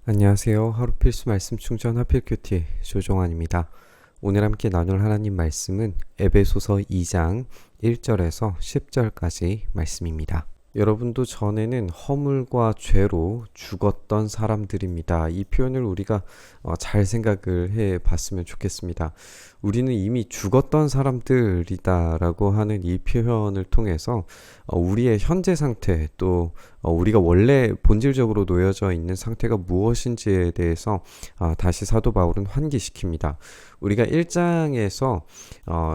안녕하세요. 하루 필수 말씀 충전 하필 큐티 조종환입니다. 오늘 함께 나눌 하나님 말씀은 에베소서 2장 1절에서 10절까지 말씀입니다. 여러분도 전에는 허물과 죄로 죽었던 사람들입니다. 이 표현을 우리가 잘 생각을 해 봤으면 좋겠습니다. 우리는 이미 죽었던 사람들이다라고 하는 이 표현을 통해서 우리의 현재 상태 또 우리가 원래 본질적으로 놓여져 있는 상태가 무엇인지에 대해서 다시 사도 바울은 환기시킵니다. 우리가 1장에서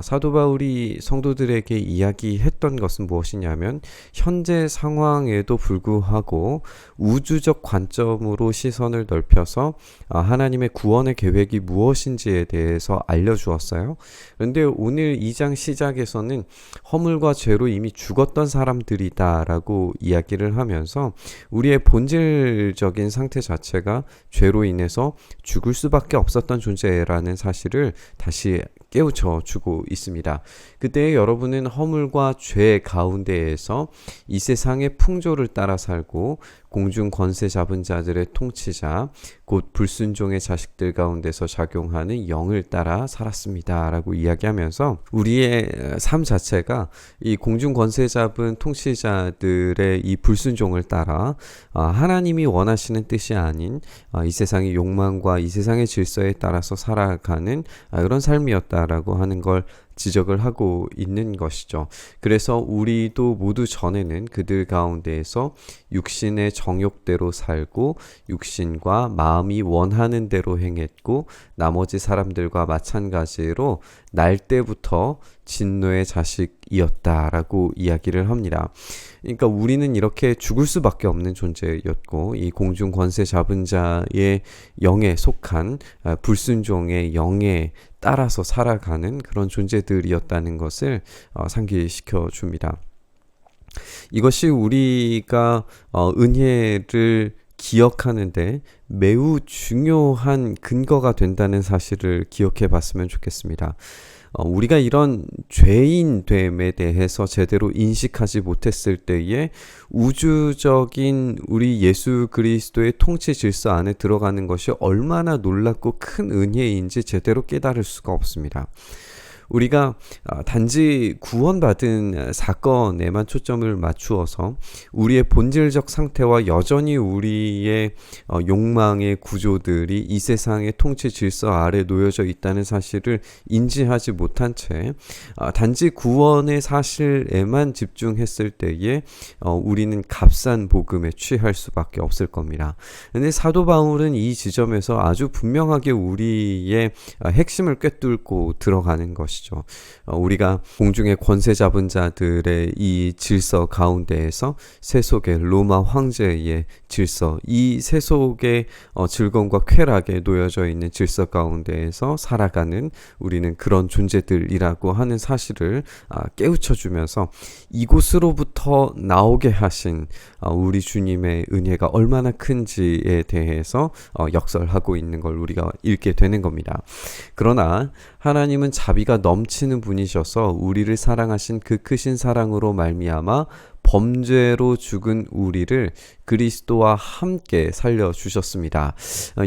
사도 바울이 성도들에게 이야기했던 것은 무엇이냐면 현재 상황에도 불구하고 우주적 관점으로 시선을 넓혀서 하나님의 구원의 계획이 무엇인지에 대해서 알려주었어요. 그런데 오늘 2장 시작에서는 허물과 죄로 이미 죽었던 사람들이다라고 이야기를 하면서 우리의 본질적인 상태 자체가 죄로 인해서 죽을 수밖에 없었던 존재라는 사실을 다시 깨우쳐 주고 있습니다. 그때 여러분은 허물과 죄 가운데에서 이 세상의 풍조를 따라 살고 공중 권세 잡은 자들의 통치자 곧 불순종의 자식들 가운데서 작용하는 영을 따라 살았습니다 라고 이야기하면서 우리의 삶 자체가 이 공중 권세 잡은 통치자들의 이 불순종을 따라 하나님이 원하시는 뜻이 아닌 이 세상의 욕망과 이 세상의 질서에 따라서 살아가는 이런 삶이었다라고 하는 걸 지적을 하고 있는 것이죠. 그래서 우리도 모두 전에는 그들 가운데에서 육신의 정욕대로 살고 육신과 마음이 원하는 대로 행했고 나머지 사람들과 마찬가지로 날 때부터 진노의 자식이었다라고 이야기를 합니다. 그러니까 우리는 이렇게 죽을 수밖에 없는 존재였고 이 공중 권세 잡은 자의 영에 속한 불순종의 영에 따라서 살아가는 그런 존재들이었다는 것을 상기시켜 줍니다. 이것이 우리가 은혜를 기억하는데 매우 중요한 근거가 된다는 사실을 기억해 봤으면 좋겠습니다. 우리가 이런 죄인됨에 대해서 제대로 인식하지 못했을 때에 우주적인 우리 예수 그리스도의 통치 질서 안에 들어가는 것이 얼마나 놀랍고 큰 은혜인지 제대로 깨달을 수가 없습니다. 우리가 단지 구원받은 사건에만 초점을 맞추어서 우리의 본질적 상태와 여전히 우리의 욕망의 구조들이 이 세상의 통치 질서 아래 놓여져 있다는 사실을 인지하지 못한 채 단지 구원의 사실에만 집중했을 때에 우리는 값싼 복음에 취할 수밖에 없을 겁니다. 근데 사도 바울은 이 지점에서 아주 분명하게 우리의 핵심을 꿰뚫고 들어가는 것이죠. 우리가 공중의 권세 잡은 자들의 이 질서 가운데에서 세속의 로마 황제의 질서, 이 세속의 즐거움과 쾌락에 놓여져 있는 질서 가운데에서 살아가는 우리는 그런 존재들이라고 하는 사실을 깨우쳐 주면서 이곳으로부터 나오게 하신 우리 주님의 은혜가 얼마나 큰지에 대해서 역설하고 있는 걸 우리가 읽게 되는 겁니다. 그러나 하나님은 자비가 넘치는 분이셔서 우리를 사랑하신 그 크신 사랑으로 말미암아 범죄로 죽은 우리를 그리스도와 함께 살려주셨습니다.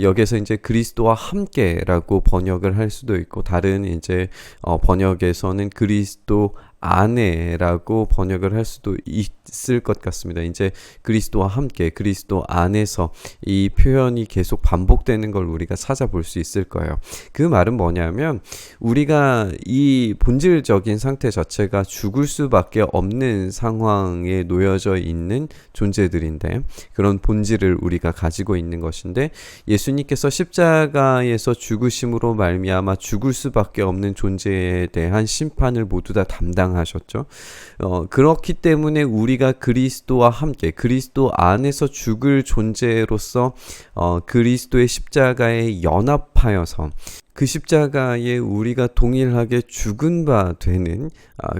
여기서 이제 그리스도와 함께라고 번역을 할 수도 있고 다른 이제 번역에서는 그리스도 안에라고 번역을 할 수도 있을 것 같습니다. 이제 그리스도와 함께 그리스도 안에서 이 표현이 계속 반복되는 걸 우리가 찾아볼 수 있을 거예요. 그 말은 뭐냐면 우리가 이 본질적인 상태 자체가 죽을 수밖에 없는 상황에 놓여져 있는 존재들인데 그런 본질을 우리가 가지고 있는 것인데 예수님께서 십자가에서 죽으심으로 말미암아 죽을 수밖에 없는 존재에 대한 심판을 모두 다 하셨죠. 그렇기 때문에 우리가 그리스도와 함께 그리스도 안에서 죽을 존재로서 그리스도의 십자가에 연합하여서 그 십자가에 우리가 동일하게 죽은 바 되는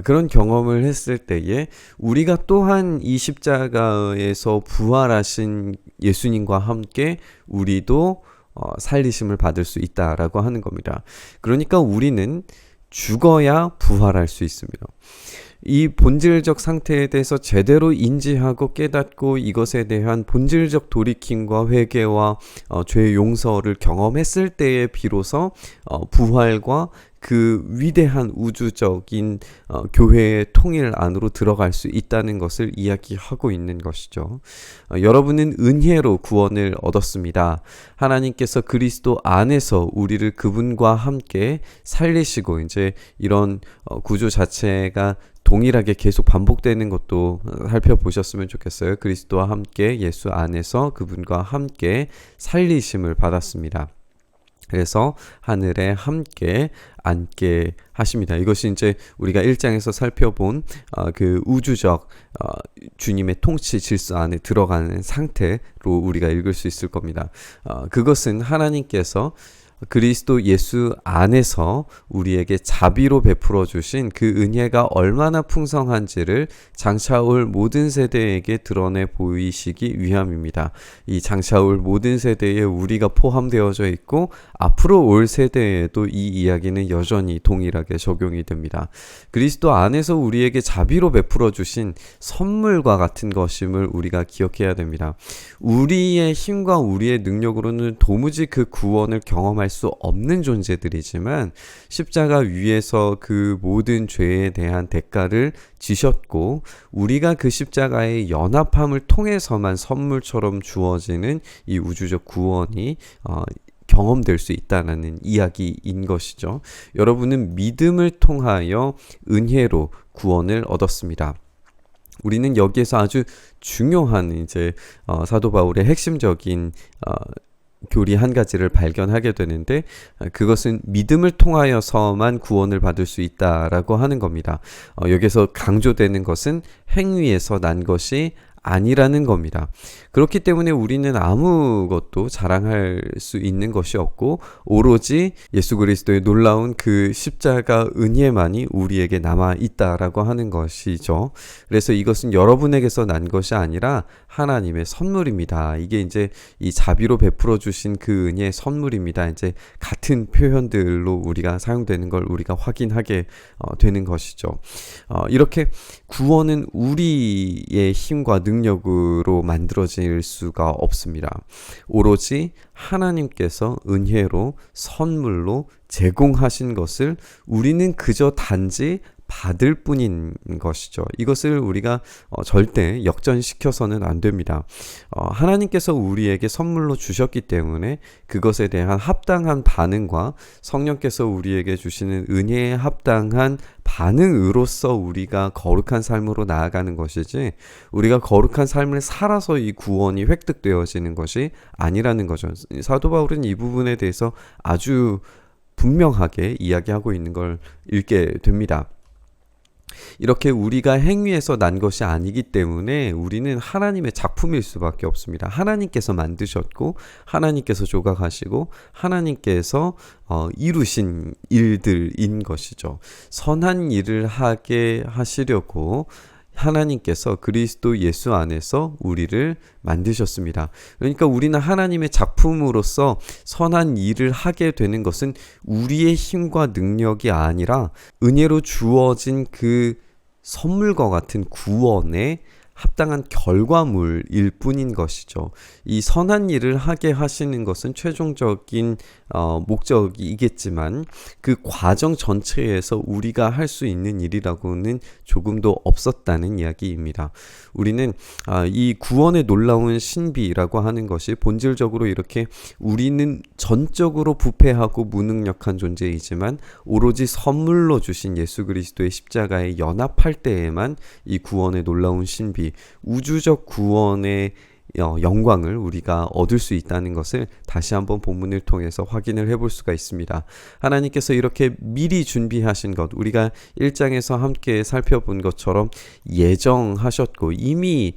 그런 경험을 했을 때에 우리가 또한 이 십자가에서 부활하신 예수님과 함께 우리도 살리심을 받을 수 있다라고 하는 겁니다. 그러니까 우리는 죽어야 부활할 수 있습니다. 이 본질적 상태에 대해서 제대로 인지하고 깨닫고 이것에 대한 본질적 돌이킴과 회개와 죄의 용서를 경험했을 때에 비로소 부활과 그 위대한 우주적인 교회의 통일 안으로 들어갈 수 있다는 것을 이야기하고 있는 것이죠. 여러분은 은혜로 구원을 얻었습니다. 하나님께서 그리스도 안에서 우리를 그분과 함께 살리시고, 이제 이런 구조 자체가 동일하게 계속 반복되는 것도 살펴보셨으면 좋겠어요. 그리스도와 함께 예수 안에서 그분과 함께 살리심을 받았습니다. 그래서 하늘에 함께 앉게 하십니다. 이것이 이제 우리가 1장에서 살펴본 그 우주적 주님의 통치 질서 안에 들어가는 상태로 우리가 읽을 수 있을 겁니다. 그것은 하나님께서 그리스도 예수 안에서 우리에게 자비로 베풀어 주신 그 은혜가 얼마나 풍성한지를 장차올 모든 세대에게 드러내 보이시기 위함입니다. 이 장차올 모든 세대에 우리가 포함되어져 있고 앞으로 올 세대에도 이 이야기는 여전히 동일하게 적용이 됩니다. 그리스도 안에서 우리에게 자비로 베풀어 주신 선물과 같은 것임을 우리가 기억해야 됩니다. 우리의 힘과 우리의 능력으로는 도무지 그 구원을 경험할 수 없는 존재들이지만 십자가 위에서 그 모든 죄에 대한 대가를 지셨고 우리가 그 십자가의 연합함을 통해서만 선물처럼 주어지는 이 우주적 구원이 경험될 수 있다는 이야기인 것이죠. 여러분은 믿음을 통하여 은혜로 구원을 얻었습니다. 우리는 여기에서 아주 중요한 이제 사도 바울의 핵심적인 교리 한 가지를 발견하게 되는데, 그것은 믿음을 통하여서만 구원을 받을 수 있다라고 하는 겁니다. 여기서 강조되는 것은 행위에서 난 것이 아니라는 겁니다. 그렇기 때문에 우리는 아무것도 자랑할 수 있는 것이 없고 오로지 예수 그리스도의 놀라운 그 십자가 은혜만이 우리에게 남아 있다라고 하는 것이죠. 그래서 이것은 여러분에게서 난 것이 아니라 하나님의 선물입니다. 이게 이제 이 자비로 베풀어 주신 그 은혜의 선물입니다. 이제 같은 표현들로 우리가 사용되는 걸 우리가 확인하게 되는 것이죠. 이렇게 구원은 우리의 힘과 능력으로 만들어질 수가 없습니다. 오로지 하나님께서 은혜로 선물로 제공하신 것을 우리는 그저 단지 받을 뿐인 것이죠. 이것을 우리가 절대 역전시켜서는 안 됩니다. 하나님께서 우리에게 선물로 주셨기 때문에 그것에 대한 합당한 반응과 성령께서 우리에게 주시는 은혜에 합당한 반응으로서 우리가 거룩한 삶으로 나아가는 것이지, 우리가 거룩한 삶을 살아서 이 구원이 획득되어지는 것이 아니라는 거죠. 사도 바울은 이 부분에 대해서 아주 분명하게 이야기하고 있는 걸 읽게 됩니다. 이렇게 우리가 행위에서 난 것이 아니기 때문에 우리는 하나님의 작품일 수밖에 없습니다. 하나님께서 만드셨고 하나님께서 조각하시고 하나님께서 이루신 일들인 것이죠. 선한 일을 하게 하시려고 하나님께서 그리스도 예수 안에서 우리를 만드셨습니다. 그러니까 우리는 하나님의 작품으로서 선한 일을 하게 되는 것은 우리의 힘과 능력이 아니라 은혜로 주어진 그 선물과 같은 구원의 합당한 결과물일 뿐인 것이죠. 이 선한 일을 하게 하시는 것은 최종적인 목적이겠지만 그 과정 전체에서 우리가 할 수 있는 일이라고는 조금도 없었다는 이야기입니다. 우리는 이 구원의 놀라운 신비라고 하는 것이 본질적으로 이렇게 우리는 전적으로 부패하고 무능력한 존재이지만 오로지 선물로 주신 예수 그리스도의 십자가에 연합할 때에만 이 구원의 놀라운 신비, 우주적 구원의 영광을 우리가 얻을 수 있다는 것을 다시 한번 본문을 통해서 확인을 해볼 수가 있습니다. 하나님께서 이렇게 미리 준비하신 것, 우리가 1장에서 함께 살펴본 것처럼 예정하셨고 이미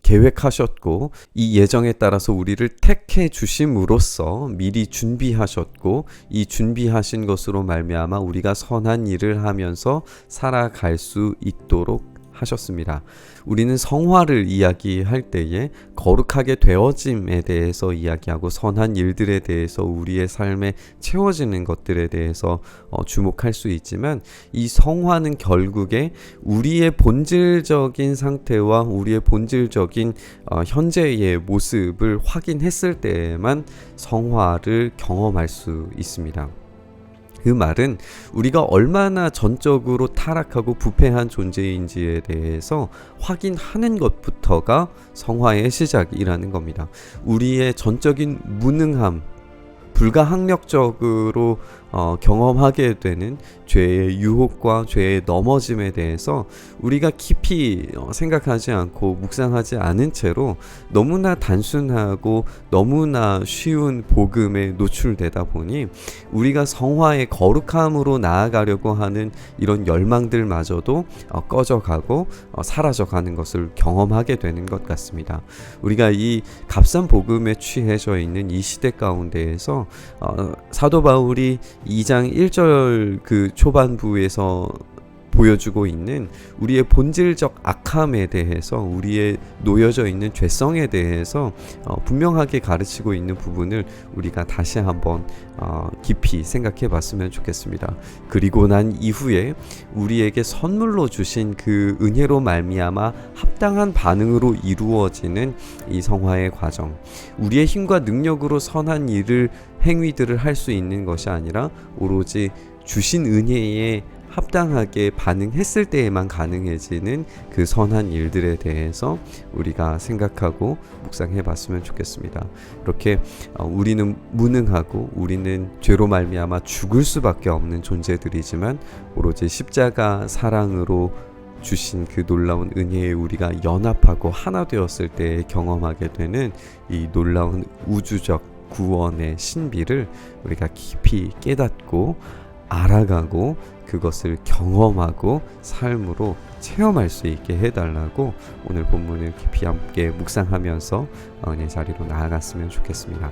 계획하셨고 이 예정에 따라서 우리를 택해 주심으로써 미리 준비하셨고 이 준비하신 것으로 말미암아 우리가 선한 일을 하면서 살아갈 수 있도록 하셨습니다. 우리는 성화를 이야기할 때에 거룩하게 되어짐에 대해서 이야기하고 선한 일들에 대해서 우리의 삶에 채워지는 것들에 대해서 주목할 수 있지만, 이 성화는 결국에 우리의 본질적인 상태와 우리의 본질적인 현재의 모습을 확인했을 때에만 성화를 경험할 수 있습니다. 그 말은 우리가 얼마나 전적으로 타락하고 부패한 존재인지에 대해서 확인하는 것부터가 성화의 시작이라는 겁니다. 우리의 전적인 무능함, 불가항력적으로 경험하게 되는 죄의 유혹과 죄의 넘어짐에 대해서 우리가 깊이 생각하지 않고 묵상하지 않은 채로 너무나 단순하고 너무나 쉬운 복음에 노출되다 보니 우리가 성화의 거룩함으로 나아가려고 하는 이런 열망들마저도 꺼져가고 사라져가는 것을 경험하게 되는 것 같습니다. 우리가 이 값싼 복음에 취해져 있는 이 시대 가운데에서 사도 바울이 2장 1절 그 초반부에서 보여주고 있는 우리의 본질적 악함에 대해서, 우리의 놓여져 있는 죄성에 대해서 분명하게 가르치고 있는 부분을 우리가 다시 한번 깊이 생각해 봤으면 좋겠습니다. 그리고 난 이후에 우리에게 선물로 주신 그 은혜로 말미암아 합당한 반응으로 이루어지는 이 성화의 과정, 우리의 힘과 능력으로 선한 일을 행위들을 할 수 있는 것이 아니라 오로지 주신 은혜에 합당하게 반응했을 때에만 가능해지는 그 선한 일들에 대해서 우리가 생각하고 묵상해 봤으면 좋겠습니다. 이렇게 우리는 무능하고 우리는 죄로 말미암아 죽을 수밖에 없는 존재들이지만 오로지 십자가 사랑으로 주신 그 놀라운 은혜에 우리가 연합하고 하나 되었을 때 경험하게 되는 이 놀라운 우주적 구원의 신비를 우리가 깊이 깨닫고 알아가고 그것을 경험하고 삶으로 체험할 수 있게 해달라고 오늘 본문을 깊이 함께 묵상하면서 은혜 자리로 나아갔으면 좋겠습니다.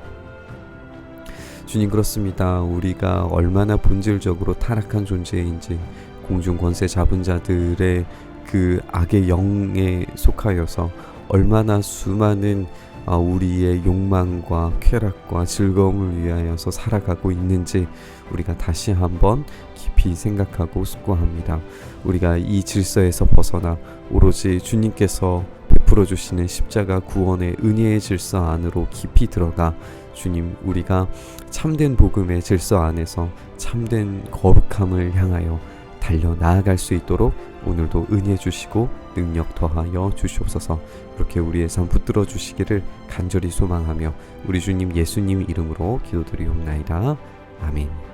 주님, 그렇습니다. 우리가 얼마나 본질적으로 타락한 존재인지, 공중 권세 잡은 자들의 그 악의 영에 속하여서 얼마나 수많은 우리의 욕망과 쾌락과 즐거움을 위하여서 살아가고 있는지 우리가 다시 한번 깊이 생각하고 숙고합니다. 우리가 이 질서에서 벗어나 오로지 주님께서 베풀어 주시는 십자가 구원의 은혜의 질서 안으로 깊이 들어가 주님, 우리가 참된 복음의 질서 안에서 참된 거룩함을 향하여 달려 나아갈 수 있도록 오늘도 은혜 주시고 능력 더하여 주시옵소서. 그렇게 우리의 삶 붙들어 주시기를 간절히 소망하며 우리 주님 예수님 이름으로 기도드리옵나이다. 아멘.